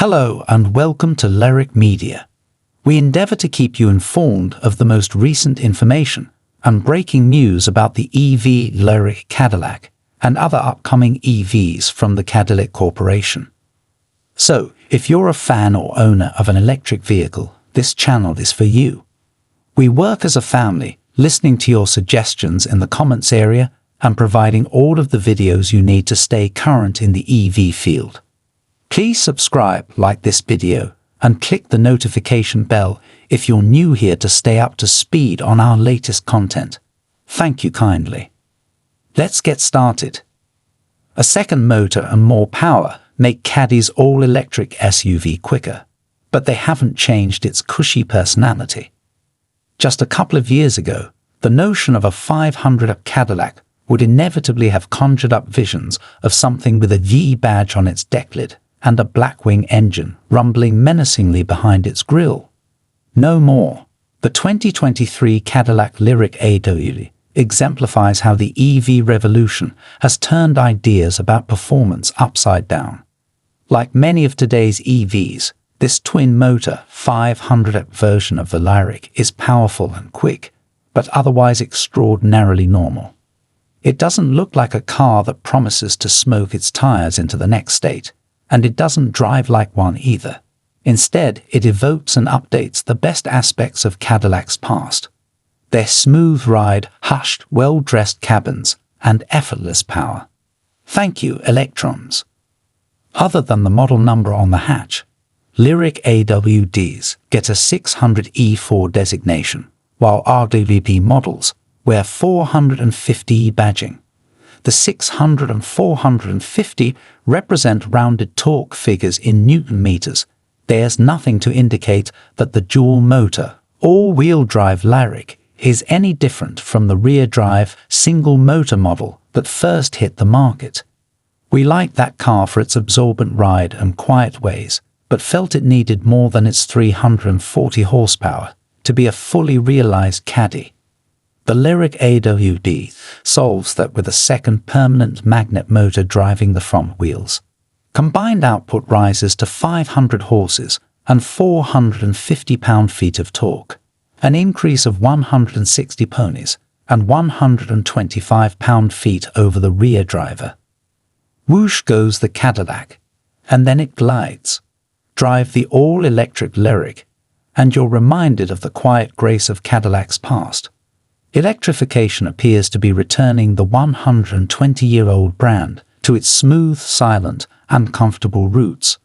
Hello and welcome to Lyriq Media. We endeavor to keep you informed of the most recent information and breaking news about the EV Lyriq Cadillac and other upcoming EVs from the Cadillac Corporation. So, if you're a fan or owner of an electric vehicle, this channel is for you. We work as a family, listening to your suggestions in the comments area and providing all of the videos you need to stay current in the EV field. Please subscribe, like this video, and click the notification bell if you're new here to stay up to speed on our latest content. Thank you kindly. Let's get started. A second motor and more power make Caddy's all-electric SUV quicker, but they haven't changed its cushy personality. Just a couple of years ago, the notion of a 500 Cadillac would inevitably have conjured up visions of something with a V badge on its deck lid and a Blackwing engine rumbling menacingly behind its grille. No more. The 2023 Cadillac Lyriq AWD exemplifies how the EV revolution has turned ideas about performance upside down. Like many of today's EVs, this twin-motor 500 version of the Lyriq is powerful and quick, but otherwise extraordinarily normal. It doesn't look like a car that promises to smoke its tires into the next state, and it doesn't drive like one either. Instead, it evokes and updates the best aspects of Cadillac's past. Their smooth ride, hushed, well-dressed cabins, and effortless power. Thank you, Electrons. Other than the model number on the hatch, Lyriq AWDs get a 600E4 designation, while RWP models wear 450E badging. The 600 and 450 represent rounded torque figures in Newton meters. There's nothing to indicate that the dual-motor, all-wheel drive Lyriq is any different from the rear-drive, single-motor model that first hit the market. We liked that car for its absorbent ride and quiet ways, but felt it needed more than its 340 horsepower to be a fully realized Caddy. The Lyriq AWD solves that with a second permanent magnet motor driving the front wheels. Combined output rises to 500 horses and 450 pound-feet of torque, an increase of 160 ponies and 125 pound-feet over the rear driver. Whoosh goes the Cadillac, and then it glides. Drive the all-electric Lyriq, and you're reminded of the quiet grace of Cadillac's past. Electrification appears to be returning the 120-year-old brand to its smooth, silent, and comfortable roots.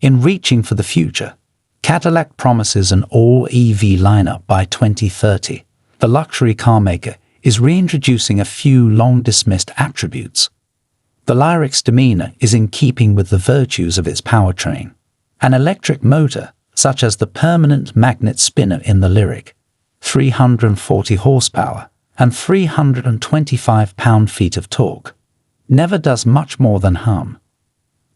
In reaching for the future, Cadillac promises an all-EV lineup by 2030. The luxury carmaker is reintroducing a few long-dismissed attributes. The Lyriq's demeanor is in keeping with the virtues of its powertrain. An electric motor, such as the permanent magnet spinner in the Lyriq, 340 horsepower and 325 pound-feet of torque, never does much more than hum.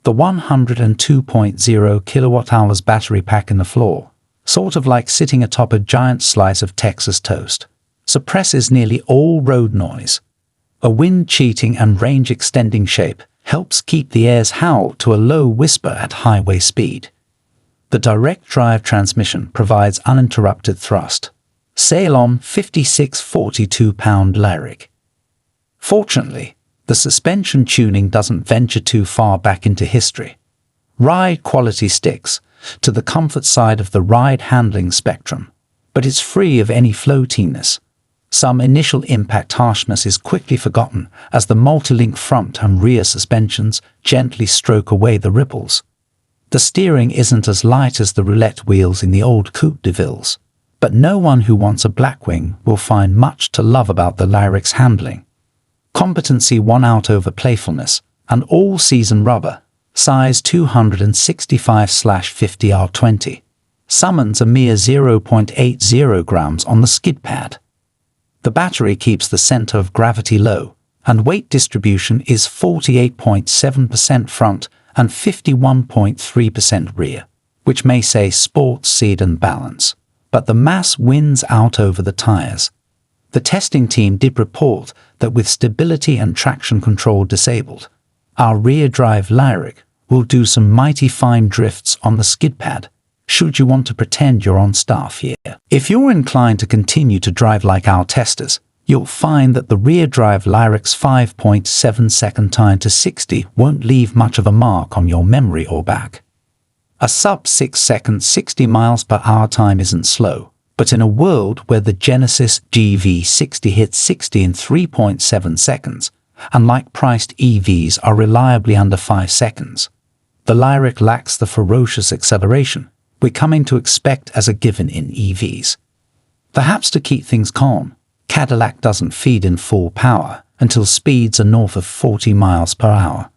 The 102.0 kilowatt-hours battery pack in the floor, sort of like sitting atop a giant slice of Texas toast, suppresses nearly all road noise. A wind-cheating and range-extending shape helps keep the air's howl to a low whisper at highway speed. The direct drive transmission provides uninterrupted thrust. Sail on 56-42-pound Lyriq. Fortunately, the suspension tuning doesn't venture too far back into history. Ride quality sticks to the comfort side of the ride handling spectrum, but it's free of any floatiness. Some initial impact harshness is quickly forgotten as the multi-link front and rear suspensions gently stroke away the ripples. The steering isn't as light as the roulette wheels in the old Coupe de Villes, but no one who wants a Blackwing will find much to love about the Lyriq's handling. Competency won out over playfulness, and all-season rubber, size 265/50R20, summons a mere 0.80 grams on the skid pad. The battery keeps the center of gravity low, and weight distribution is 48.7% front and 51.3% rear, which may say sports, sedan balance. But the mass wins out over the tires. The testing team did report that with stability and traction control disabled, our rear-drive Lyriq will do some mighty fine drifts on the skid pad, should you want to pretend you're on staff here. If you're inclined to continue to drive like our testers, you'll find that the rear-drive Lyriq's 5.7-second time to 60 won't leave much of a mark on your memory or back. A sub-6-second 60 miles per hour time isn't slow, but in a world where the Genesis GV60 hits 60 in 3.7 seconds, and like-priced EVs are reliably under 5 seconds, the Lyriq lacks the ferocious acceleration we're coming to expect as a given in EVs. Perhaps to keep things calm, Cadillac doesn't feed in full power until speeds are north of 40 miles per hour.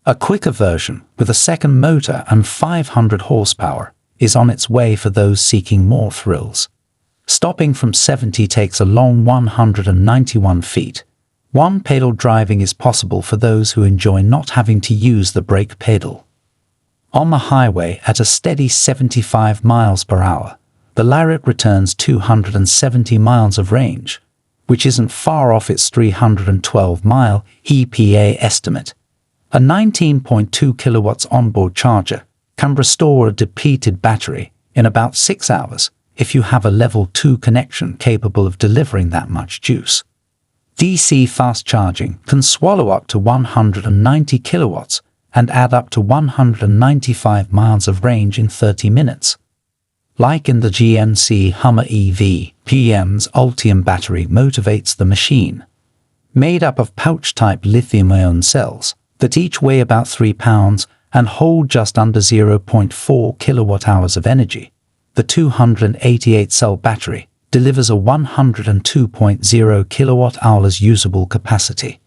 A quicker version with a second motor and 500 horsepower is on its way for those seeking more thrills. Stopping from 70 takes a long 191 feet. One-pedal driving is possible for those who enjoy not having to use the brake pedal. On the highway at a steady 75 miles per hour, the Lyriq returns 270 miles of range, which isn't far off its 312-mile EPA estimate. A 19.2 kilowatts onboard charger can restore a depleted battery in about 6 hours if you have a level 2 connection capable of delivering that much juice. DC fast charging can swallow up to 190 kilowatts and add up to 195 miles of range in 30 minutes. Like in the GMC Hummer EV, GM's Ultium battery motivates the machine. Made up of pouch-type lithium-ion cells that each weigh about 3 pounds and hold just under 0.4 kilowatt-hours of energy, the 288-cell battery delivers a 102.0 kilowatt-hours usable capacity.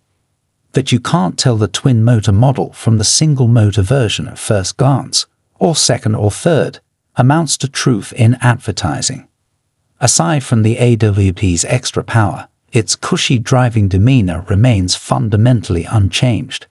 That you can't tell the twin-motor model from the single-motor version at first glance, or second or third, amounts to truth in advertising. Aside from the AWD's extra power, its cushy driving demeanor remains fundamentally unchanged.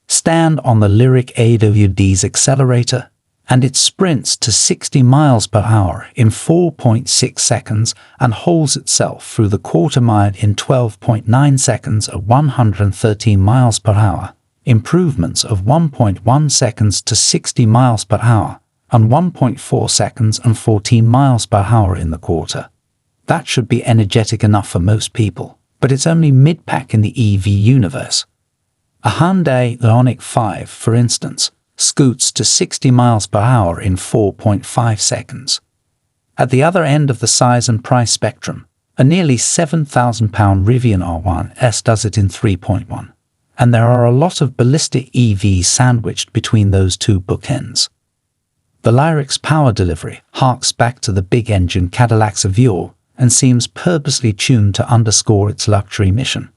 Stand on the Lyriq AWD's accelerator, and it sprints to 60 miles per hour in 4.6 seconds and holds itself through the quarter mile in 12.9 seconds at 113 miles per hour, improvements of 1.1 seconds to 60 miles per hour, and 1.4 seconds and 14 miles per hour in the quarter. That should be energetic enough for most people, but it's only mid-pack in the EV universe. A Hyundai Ioniq 5, for instance, scoots to 60 miles per hour in 4.5 seconds. At the other end of the size and price spectrum, a nearly £7,000 Rivian R1S does it in 3.1, and there are a lot of ballistic EVs sandwiched between those two bookends. The Lyriq's power delivery harks back to the big-engine Cadillac's of yore and seems purposely tuned to underscore its luxury mission.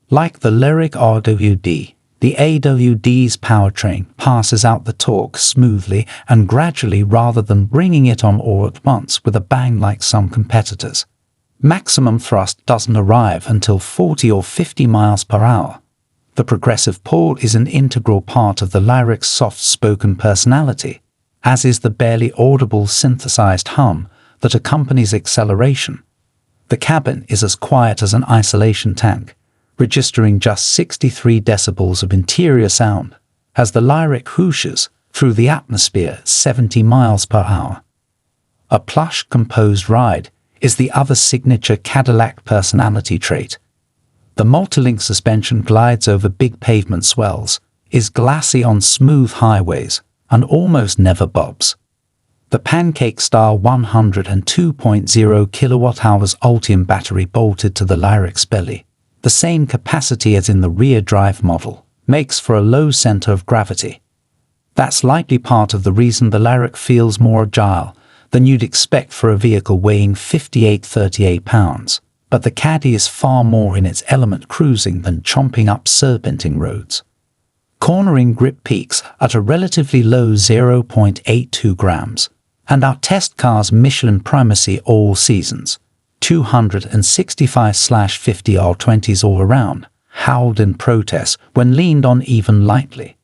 Like the Lyriq AWD, the AWD's powertrain passes out the torque smoothly and gradually rather than bringing it on all at once with a bang like some competitors. Maximum thrust doesn't arrive until 40 or 50 miles per hour. The progressive pull is an integral part of the Lyriq's soft-spoken personality, as is the barely audible synthesized hum that accompanies acceleration. The cabin is as quiet as an isolation tank, registering just 63 decibels of interior sound as the Lyriq whooshes through the atmosphere at 70 miles per hour. A plush, composed ride is the other signature Cadillac personality trait. The multilink suspension glides over big pavement swells, is glassy on smooth highways, and almost never bobs. The pancake-style 102.0 kilowatt-hours Ultium battery bolted to the Lyriq's belly, the same capacity as in the rear-drive model, makes for a low center of gravity. That's likely part of the reason the Lyriq feels more agile than you'd expect for a vehicle weighing 38 pounds, but the Caddy is far more in its element cruising than chomping up serpentine roads. Cornering grip peaks at a relatively low 0.82 grams, and our test car's Michelin primacy all seasons, 265/50 R20s all around, howled in protest when leaned on even lightly.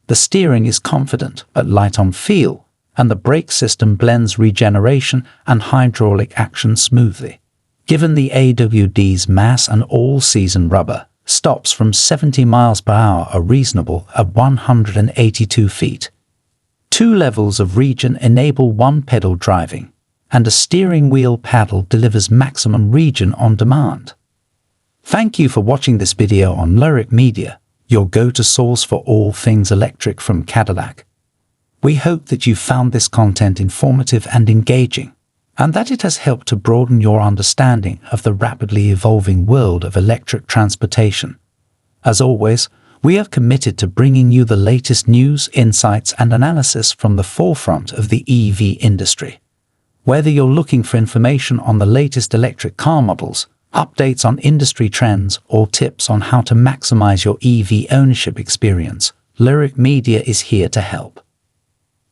The steering is confident but light on feel, and the brake system blends regeneration and hydraulic action smoothly. Given the AWD's mass and all-season rubber, Stops from 70 miles per hour are reasonable at 182 feet. 2 levels of region enable one-pedal driving, and a steering wheel paddle delivers maximum region on demand. Thank you for watching this video on Lyriq Media, your go-to source for all things electric from Cadillac. We hope that you found this content informative and engaging, and that it has helped to broaden your understanding of the rapidly evolving world of electric transportation. As always, we are committed to bringing you the latest news, insights, and analysis from the forefront of the EV industry. Whether you're looking for information on the latest electric car models, updates on industry trends, or tips on how to maximize your EV ownership experience, Lyriq Media is here to help.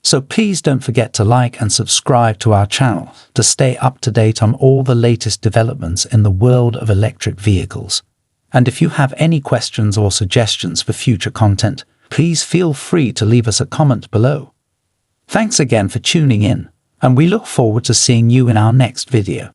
So please don't forget to like and subscribe to our channel to stay up to date on all the latest developments in the world of electric vehicles. And if you have any questions or suggestions for future content, please feel free to leave us a comment below. Thanks again for tuning in, and we look forward to seeing you in our next video.